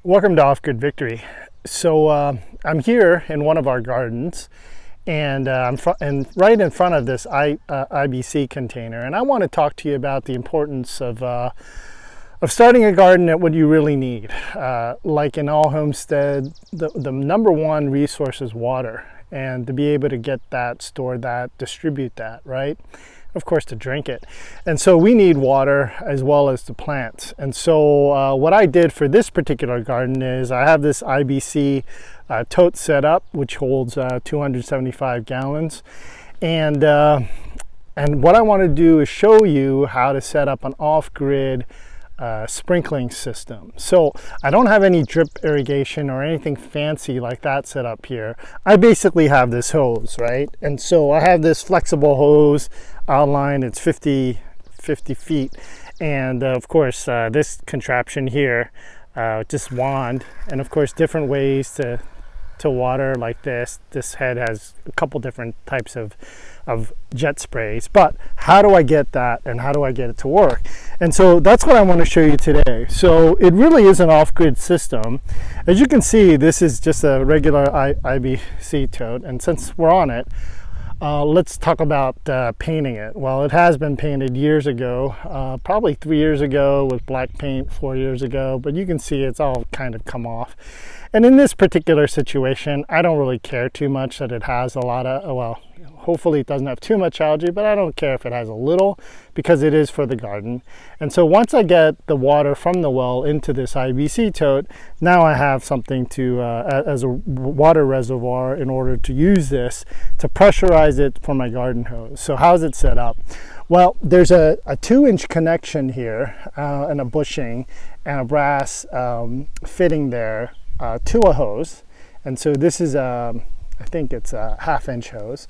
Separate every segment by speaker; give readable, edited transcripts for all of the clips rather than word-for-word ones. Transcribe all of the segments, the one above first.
Speaker 1: Welcome to Offgrid Victory. So I'm here in one of our gardens, and I'm right in front of this IBC container, and I want to talk to you about the importance of starting a garden at what you really need. Like in all homestead, the number one resource is water, and to be able to get that, store that, distribute that, right? Of course, to drink it. And so we need water as well as the plants. And so what I did for this particular garden is I have this IBC Tote set up, which holds 275 gallons. And what I want to do is show you how to set up an off-grid sprinkling system. So I don't have any drip irrigation or anything fancy like that set up here. I basically have this hose, right? And so I have this flexible hose outline. It's 50 feet, and of course this contraption here, just wand, and of course different ways to water like this. This head has a couple different types of jet sprays, but how do I get that and how do I get it to work? And so that's what I want to show you today. So it really is an off-grid system. As you can see, this is just a regular IBC Tote, and since we're on it, let's talk about painting it. Well, it has been painted years ago, probably 3 years ago with black paint, 4 years ago, but you can see it's all kind of come off. And in this particular situation, I don't really care too much that it has a lot of, well, hopefully it doesn't have too much algae, but I don't care if it has a little, because it is for the garden. And so once I get the water from the well into this IBC Tote, now I have something to as a water reservoir in order to use this to pressurize it for my garden hose. So how's it set up? Well, there's a 2-inch connection here and a bushing and a brass fitting there to a hose. And so this is I think it's a 1/2-inch hose,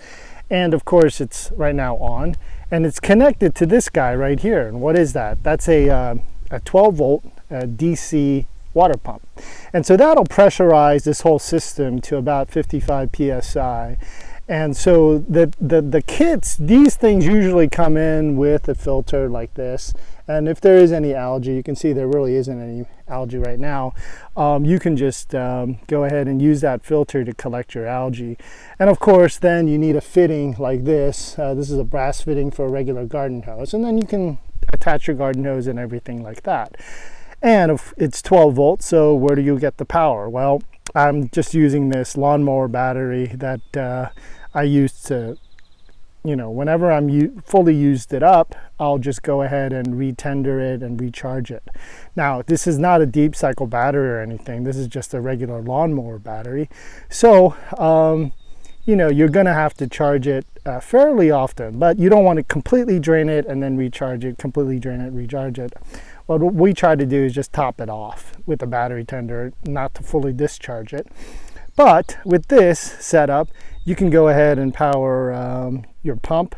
Speaker 1: and of course it's right now on, and it's connected to this guy right here. And what is that? That's a 12-volt DC water pump, and so that'll pressurize this whole system to about 55 psi. And so the kits, these things usually come in with a filter like this, and if there is any algae, you can see there really isn't any algae right now, you can just go ahead and use that filter to collect your algae. And of course then you need a fitting like this. This is a brass fitting for a regular garden hose, and then you can attach your garden hose and everything like that. And if it's 12 volts, so where do you get the power? Well, I'm just using this lawnmower battery that I used to, you know, whenever I'm fully used it up, I'll just go ahead and re-tender it and recharge it. Now, this is not a deep cycle battery or anything. This is just a regular lawnmower battery. So, you know, you're going to have to charge it fairly often, but you don't want to completely drain it and then recharge it, completely drain it, recharge it. What we try to do is just top it off with a battery tender, not to fully discharge it. But with this setup, you can go ahead and power your pump,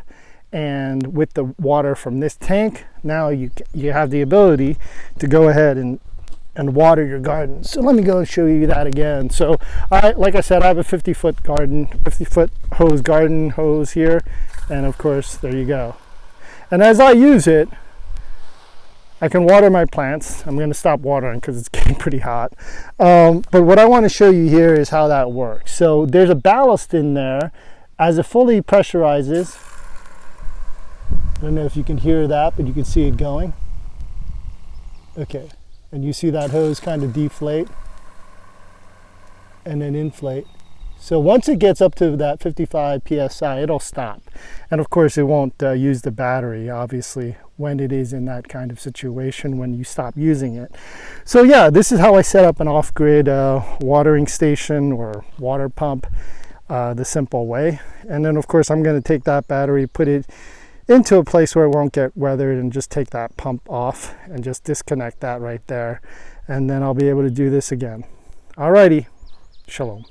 Speaker 1: and with the water from this tank, now you have the ability to go ahead and water your garden. So let me go and show you that again. So like I said, I have a 50-foot garden hose here, and of course there you go. And as I use it, I can water my plants. I'm going to stop watering because it's getting pretty hot. But what I want to show you here is how that works. So there's a ballast in there. As it fully pressurizes, I don't know if you can hear that, but you can see it going. Okay, and you see that hose kind of deflate and then inflate. So once it gets up to that 55 psi, it'll stop. And of course it won't use the battery, obviously, when it is in that kind of situation when you stop using it. So yeah, this is how I set up an off-grid watering station or water pump the simple way. And then of course I'm going to take that battery, put it into a place where it won't get weathered, and just take that pump off and just disconnect that right there. And then I'll be able to do this again. Alrighty, shalom.